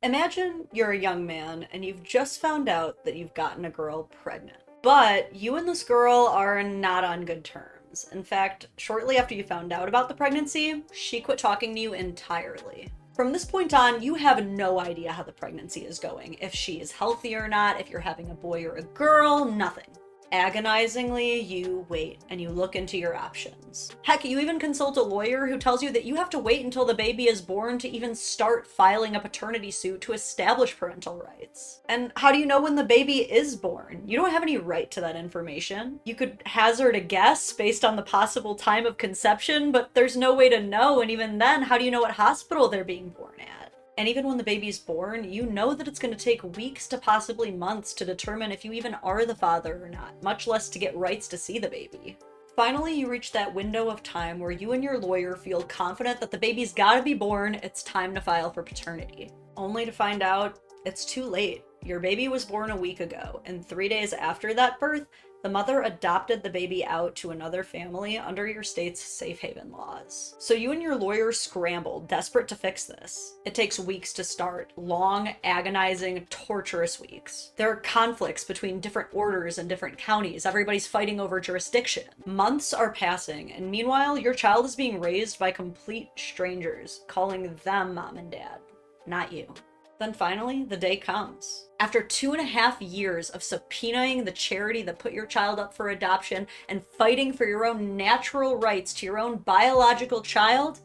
Imagine you're a young man and you've just found out that you've gotten a girl pregnant. But you and this girl are not on good terms. In fact, shortly after you found out about the pregnancy, she quit talking to you entirely. From this point on, you have no idea how the pregnancy is going, if she is healthy or not, if you're having a boy or a girl, nothing. Agonizingly, you wait and you look into your options. Heck, you even consult a lawyer who tells you that you have to wait until the baby is born to even start filing a paternity suit to establish parental rights. And how do you know when the baby is born? You don't have any right to that information. You could hazard a guess based on the possible time of conception, but there's no way to know, and even then, how do you know what hospital they're being born at? And even when the baby's born, you know that it's going to take weeks to possibly months to determine if you even are the father or not, much less to get rights to see the baby. Finally, you reach that window of time where you and your lawyer feel confident that the baby's gotta be born, it's time to file for paternity. Only to find out it's too late. Your baby was born a week ago, and 3 days after that birth, the mother adopted the baby out to another family under your state's safe haven laws. So you and your lawyer scrambled, desperate to fix this. It takes weeks to start, long, agonizing, torturous weeks. There are conflicts between different orders and different counties. Everybody's fighting over jurisdiction. Months are passing, and meanwhile, your child is being raised by complete strangers, calling them mom and dad, not you. Then finally, the day comes. After 2.5 years of subpoenaing the charity that put your child up for adoption and fighting for your own natural rights to your own biological child,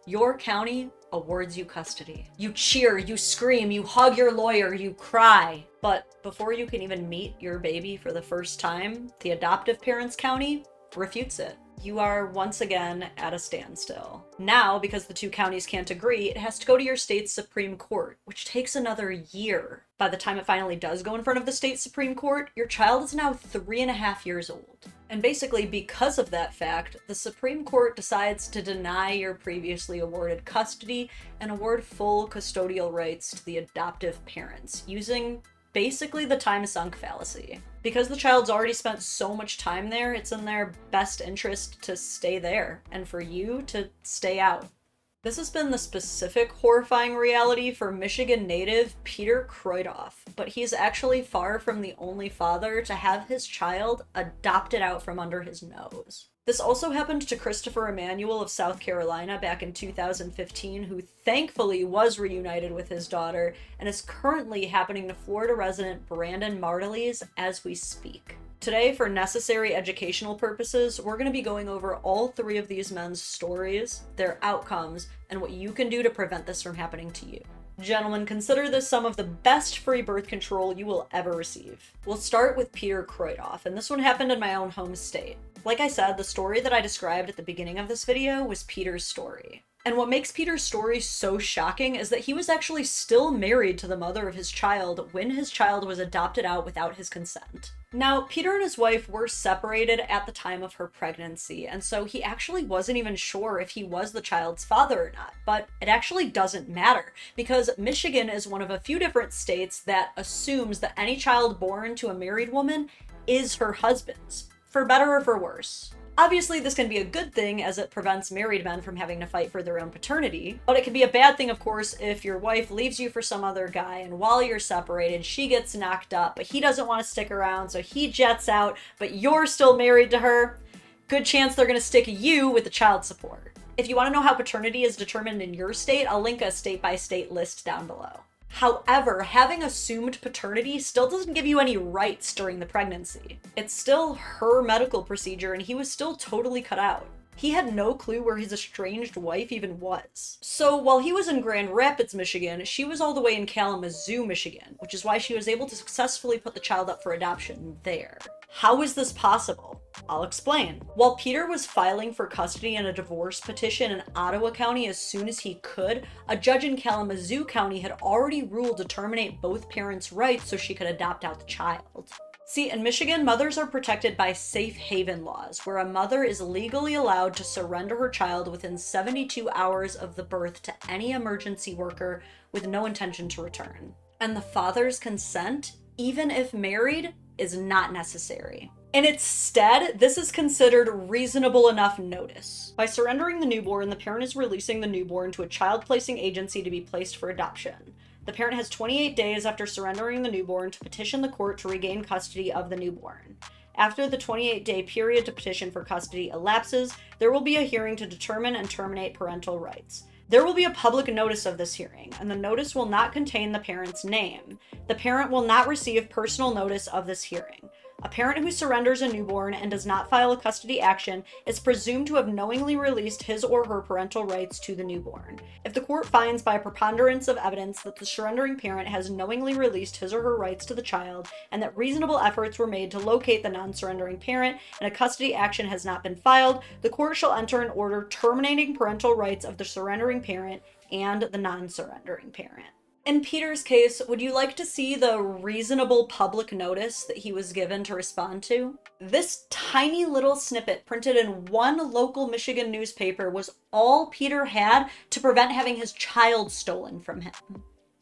your county awards you custody. You cheer, you scream, you hug your lawyer, you cry. But before you can even meet your baby for the first time, the adoptive parent's county refutes it. You are once again at a standstill. Now, because the two counties can't agree, it has to go to your state's Supreme Court, which takes another year. By the time it finally does go in front of the state Supreme Court, your child is now 3.5 years old. And basically, because of that fact, the Supreme Court decides to deny your previously awarded custody and award full custodial rights to the adoptive parents, using basically the time sunk fallacy. Because the child's already spent so much time there, it's in their best interest to stay there, and for you to stay out. This has been the specific horrifying reality for Michigan native Peter Kreutoff, but he's actually far from the only father to have his child adopted out from under his nose. This also happened to Christopher Emanuel of South Carolina back in 2015, who thankfully was reunited with his daughter, and is currently happening to Florida resident Brandon Marteleys as we speak. Today, for necessary educational purposes, we're going to be going over all 3 of these men's stories, their outcomes, and what you can do to prevent this from happening to you. Gentlemen, consider this some of the best free birth control you will ever receive. We'll start with Peter Kreutoff, and this one happened in my own home state. Like I said, the story that I described at the beginning of this video was Peter's story. And what makes Peter's story so shocking is that he was actually still married to the mother of his child when his child was adopted out without his consent. Now, Peter and his wife were separated at the time of her pregnancy, and so he actually wasn't even sure if he was the child's father or not. But it actually doesn't matter, because Michigan is one of a few different states that assumes that any child born to a married woman is her husband's, for better or for worse. Obviously, this can be a good thing as it prevents married men from having to fight for their own paternity, but it can be a bad thing, of course, if your wife leaves you for some other guy and while you're separated, she gets knocked up, but he doesn't want to stick around, so he jets out, but you're still married to her. Good chance they're going to stick you with the child support. If you want to know how paternity is determined in your state, I'll link a state-by-state list down below. However, having assumed paternity still doesn't give you any rights during the pregnancy. It's still her medical procedure, and he was still totally cut out. He had no clue where his estranged wife even was. So while he was in Grand Rapids, Michigan, she was all the way in Kalamazoo, Michigan, which is why she was able to successfully put the child up for adoption there. How is this possible? I'll explain. While Peter was filing for custody in a divorce petition in Ottawa County as soon as he could, a judge in Kalamazoo County had already ruled to terminate both parents' rights so she could adopt out the child. See, in Michigan, mothers are protected by safe haven laws, where a mother is legally allowed to surrender her child within 72 hours of the birth to any emergency worker with no intention to return. And the father's consent, even if married, is not necessary. And instead, this is considered reasonable enough notice. By surrendering the newborn, the parent is releasing the newborn to a child placing agency to be placed for adoption. The parent has 28 days after surrendering the newborn to petition the court to regain custody of the newborn. After the 28-day period to petition for custody elapses, there will be a hearing to determine and terminate parental rights. There will be a public notice of this hearing, and the notice will not contain the parent's name. The parent will not receive personal notice of this hearing. A parent who surrenders a newborn and does not file a custody action is presumed to have knowingly released his or her parental rights to the newborn. If the court finds by a preponderance of evidence that the surrendering parent has knowingly released his or her rights to the child, and that reasonable efforts were made to locate the non-surrendering parent, and a custody action has not been filed, the court shall enter an order terminating parental rights of the surrendering parent and the non-surrendering parent. In Peter's case, would you like to see the reasonable public notice that he was given to respond to? This tiny little snippet printed in one local Michigan newspaper was all Peter had to prevent having his child stolen from him.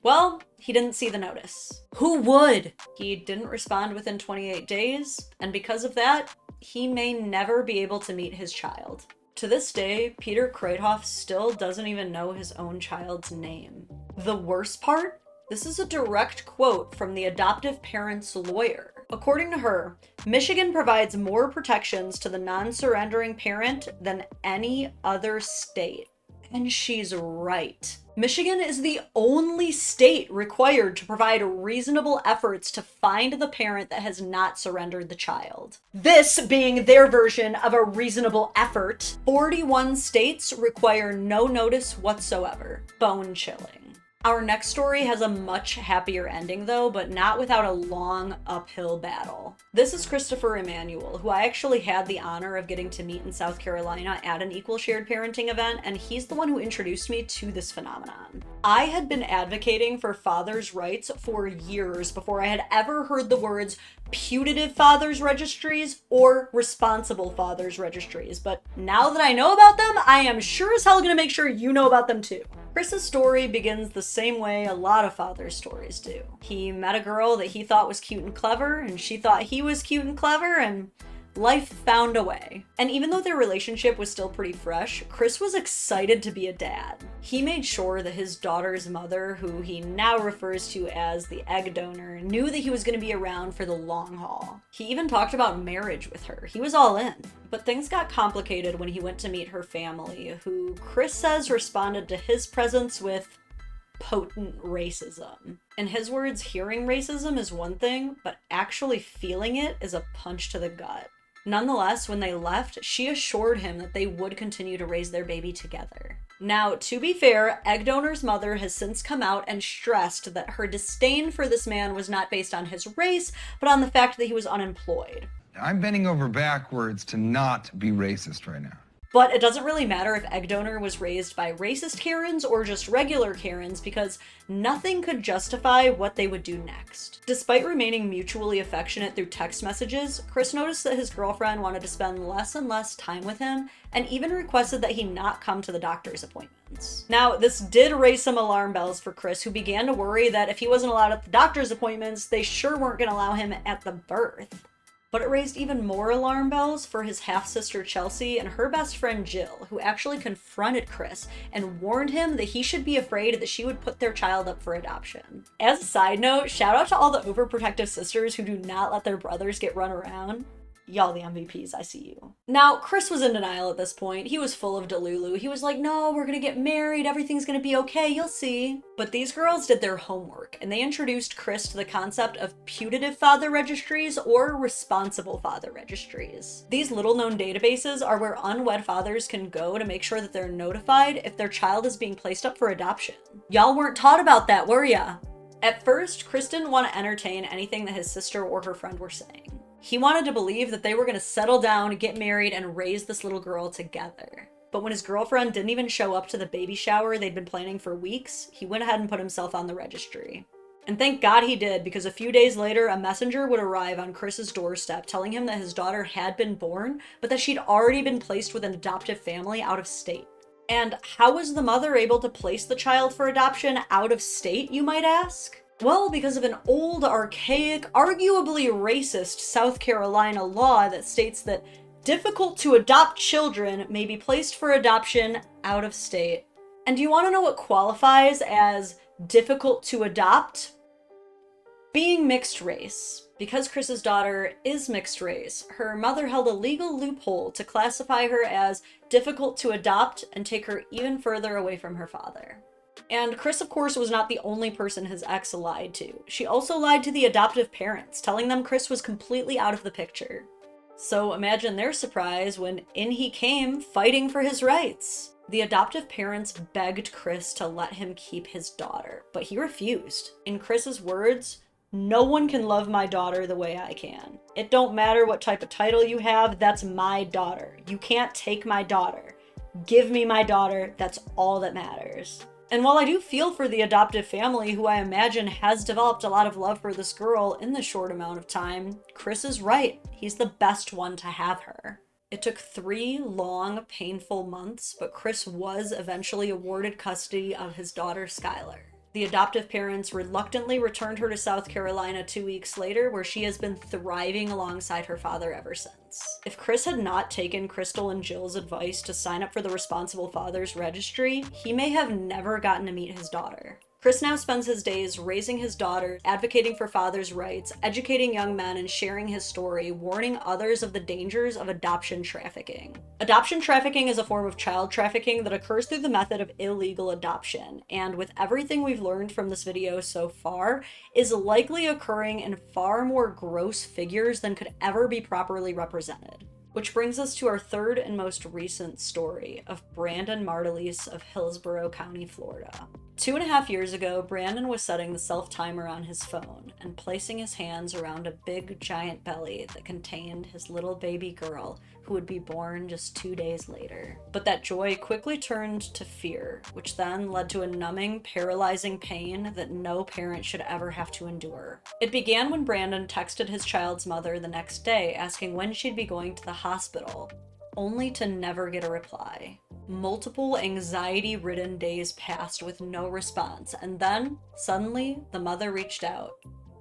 Well, he didn't see the notice. Who would? He didn't respond within 28 days, and because of that, he may never be able to meet his child. To this day, Peter Kreithoff still doesn't even know his own child's name. The worst part? This is a direct quote from the adoptive parent's lawyer. According to her, Michigan provides more protections to the non-surrendering parent than any other state. And she's right. Michigan is the only state required to provide reasonable efforts to find the parent that has not surrendered the child. This being their version of a reasonable effort. 41 states require no notice whatsoever. Bone chilling. Our next story has a much happier ending though, but not without a long uphill battle. This is Christopher Emanuel, who I actually had the honor of getting to meet in South Carolina at an equal shared parenting event, and he's the one who introduced me to this phenomenon. I had been advocating for fathers' rights for years before I had ever heard the words putative fathers registries or responsible fathers registries, but now that I know about them, I am sure as hell gonna make sure you know about them too. Chris's story begins the same way a lot of fathers' stories do. He met a girl that he thought was cute and clever, and she thought he was cute and clever, and life found a way. And even though their relationship was still pretty fresh, Chris was excited to be a dad. He made sure that his daughter's mother, who he now refers to as the egg donor, knew that he was going to be around for the long haul. He even talked about marriage with her. He was all in. But things got complicated when he went to meet her family, who Chris says responded to his presence with potent racism. In his words, hearing racism is one thing, but actually feeling it is a punch to the gut. Nonetheless, when they left, she assured him that they would continue to raise their baby together. Now, to be fair, egg donor's mother has since come out and stressed that her disdain for this man was not based on his race, but on the fact that he was unemployed. I'm bending over backwards to not be racist right now. But it doesn't really matter if egg donor was raised by racist Karens or just regular Karens, because nothing could justify what they would do next. Despite remaining mutually affectionate through text messages, Chris noticed that his girlfriend wanted to spend less and less time with him, and even requested that he not come to the doctor's appointments. Now, this did raise some alarm bells for Chris, who began to worry that if he wasn't allowed at the doctor's appointments, they sure weren't going to allow him at the birth. But it raised even more alarm bells for his half-sister Chelsea and her best friend Jill, who actually confronted Chris and warned him that he should be afraid that she would put their child up for adoption. As a side note, shout out to all the overprotective sisters who do not let their brothers get run around. Y'all the MVPs, I see you. Now, Chris was in denial at this point. He was full of delulu. He was like, no, we're gonna get married, everything's gonna be okay, you'll see. But these girls did their homework, and they introduced Chris to the concept of putative father registries or responsible father registries. These little-known databases are where unwed fathers can go to make sure that they're notified if their child is being placed up for adoption. Y'all weren't taught about that, were ya? At first, Chris didn't want to entertain anything that his sister or her friend were saying. He wanted to believe that they were going to settle down, get married, and raise this little girl together. But when his girlfriend didn't even show up to the baby shower they'd been planning for weeks, he went ahead and put himself on the registry. And thank God he did, because a few days later, a messenger would arrive on Chris's doorstep telling him that his daughter had been born, but that she'd already been placed with an adoptive family out of state. And how was the mother able to place the child for adoption out of state, you might ask? Well, because of an old, archaic, arguably racist South Carolina law that states that difficult to adopt children may be placed for adoption out of state. And do you want to know what qualifies as difficult to adopt, being mixed race. Because Chris's daughter is mixed race, her mother held a legal loophole to classify her as difficult to adopt and take her even further away from her father. And Chris, of course, was not the only person his ex lied to. She also lied to the adoptive parents, telling them Chris was completely out of the picture. So imagine their surprise when in he came, fighting for his rights. The adoptive parents begged Chris to let him keep his daughter, but he refused. In Chris's words, "No one can love my daughter the way I can. It don't matter what type of title you have, that's my daughter. You can't take my daughter. Give me my daughter, that's all that matters." And while I do feel for the adoptive family, who I imagine has developed a lot of love for this girl in this short amount of time, Chris is right. He's the best one to have her. It took 3 long, painful months, but Chris was eventually awarded custody of his daughter, Skylar. The adoptive parents reluctantly returned her to South Carolina 2 weeks later, where she has been thriving alongside her father ever since. If Chris had not taken Crystal and Jill's advice to sign up for the Responsible Fathers Registry, he may have never gotten to meet his daughter. Chris now spends his days raising his daughter, advocating for fathers' rights, educating young men, and sharing his story, warning others of the dangers of adoption trafficking. Adoption trafficking is a form of child trafficking that occurs through the method of illegal adoption, and with everything we've learned from this video so far, is likely occurring in far more gross figures than could ever be properly represented. Which brings us to our third and most recent story of Brandon Martelise of Hillsborough County, Florida. 2.5 years ago, Brandon was setting the self-timer on his phone and placing his hands around a big giant belly that contained his little baby girl who would be born just 2 days later. But that joy quickly turned to fear, which then led to a numbing, paralyzing pain that no parent should ever have to endure. It began when Brandon texted his child's mother the next day asking when she'd be going to the hospital, only to never get a reply. Multiple anxiety-ridden days passed with no response, and then, suddenly, the mother reached out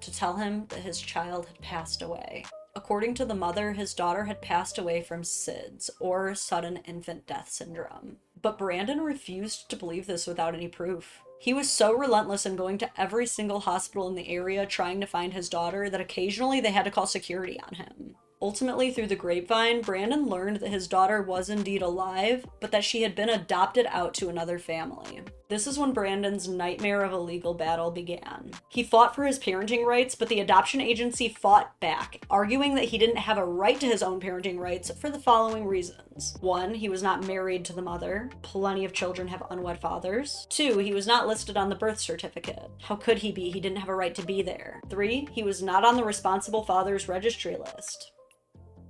to tell him that his child had passed away. According to the mother, his daughter had passed away from SIDS, or sudden infant death syndrome. But Brandon refused to believe this without any proof. He was so relentless in going to every single hospital in the area trying to find his daughter that occasionally they had to call security on him. Ultimately, through the grapevine, Brandon learned that his daughter was indeed alive, but that she had been adopted out to another family. This is when Brandon's nightmare of a legal battle began. He fought for his parenting rights, but the adoption agency fought back, arguing that he didn't have a right to his own parenting rights for the following reasons. 1, he was not married to the mother. Plenty of children have unwed fathers. 2, he was not listed on the birth certificate. How could he be? He didn't have a right to be there. 3, he was not on the Responsible Fathers Registry list.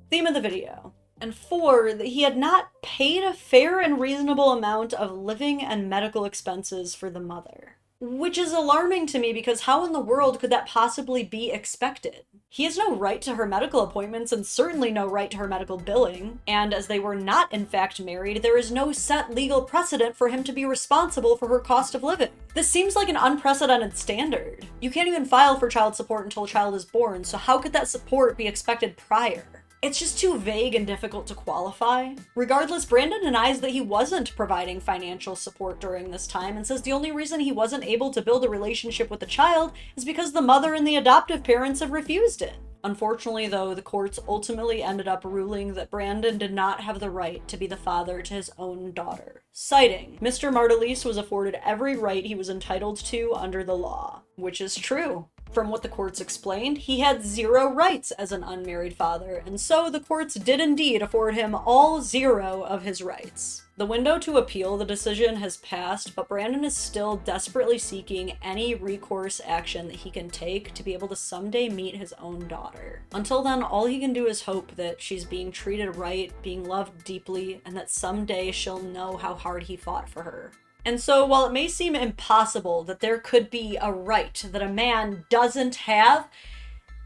Theme of the video. And 4, that he had not paid a fair and reasonable amount of living and medical expenses for the mother. Which is alarming to me because how in the world could that possibly be expected? He has no right to her medical appointments and certainly no right to her medical billing. And as they were not in fact married, there is no set legal precedent for him to be responsible for her cost of living. This seems like an unprecedented standard. You can't even file for child support until a child is born, so how could that support be expected prior? It's just too vague and difficult to qualify. Regardless, Brandon denies that he wasn't providing financial support during this time and says the only reason he wasn't able to build a relationship with the child is because the mother and the adoptive parents have refused it. Unfortunately, though, the courts ultimately ended up ruling that Brandon did not have the right to be the father to his own daughter, citing Mr. Martelise was afforded every right he was entitled to under the law, which is true. From what the courts explained, he had 0 rights as an unmarried father, and so the courts did indeed afford him all 0 of his rights. The window to appeal the decision has passed, but Brandon is still desperately seeking any recourse action that he can take to be able to someday meet his own daughter. Until then, all he can do is hope that she's being treated right, being loved deeply, and that someday she'll know how hard he fought for her. And so while it may seem impossible that there could be a right that a man doesn't have,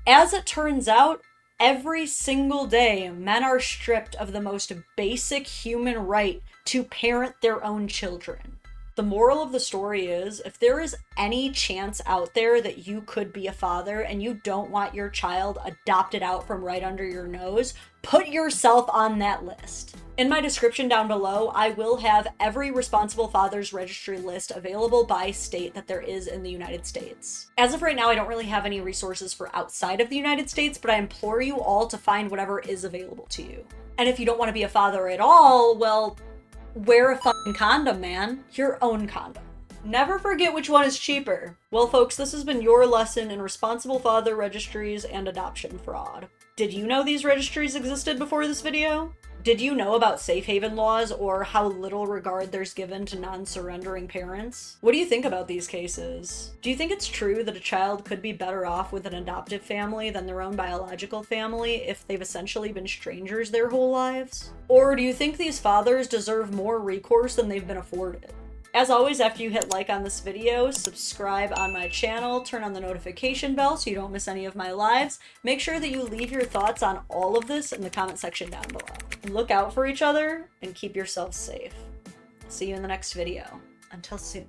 as it turns out, every single day men are stripped of the most basic human right to parent their own children. The moral of the story is, if there is any chance out there that you could be a father and you don't want your child adopted out from right under your nose, put yourself on that list. In my description down below, I will have every responsible father's registry list available by state that there is in the United States. As of right now, I don't really have any resources for outside of the United States, but I implore you all to find whatever is available to you. And if you don't want to be a father at all, well, wear a fucking condom, man. Your own condom. Never forget which one is cheaper. Well, folks, this has been your lesson in responsible father registries and adoption fraud. Did you know these registries existed before this video? Did you know about safe haven laws or how little regard there's given to non-surrendering parents? What do you think about these cases? Do you think it's true that a child could be better off with an adoptive family than their own biological family if they've essentially been strangers their whole lives? Or do you think these fathers deserve more recourse than they've been afforded? As always, after you hit like on this video, subscribe on my channel, turn on the notification bell so you don't miss any of my lives. Make sure that you leave your thoughts on all of this in the comment section down below. Look out for each other and keep yourselves safe. See you in the next video. Until soon.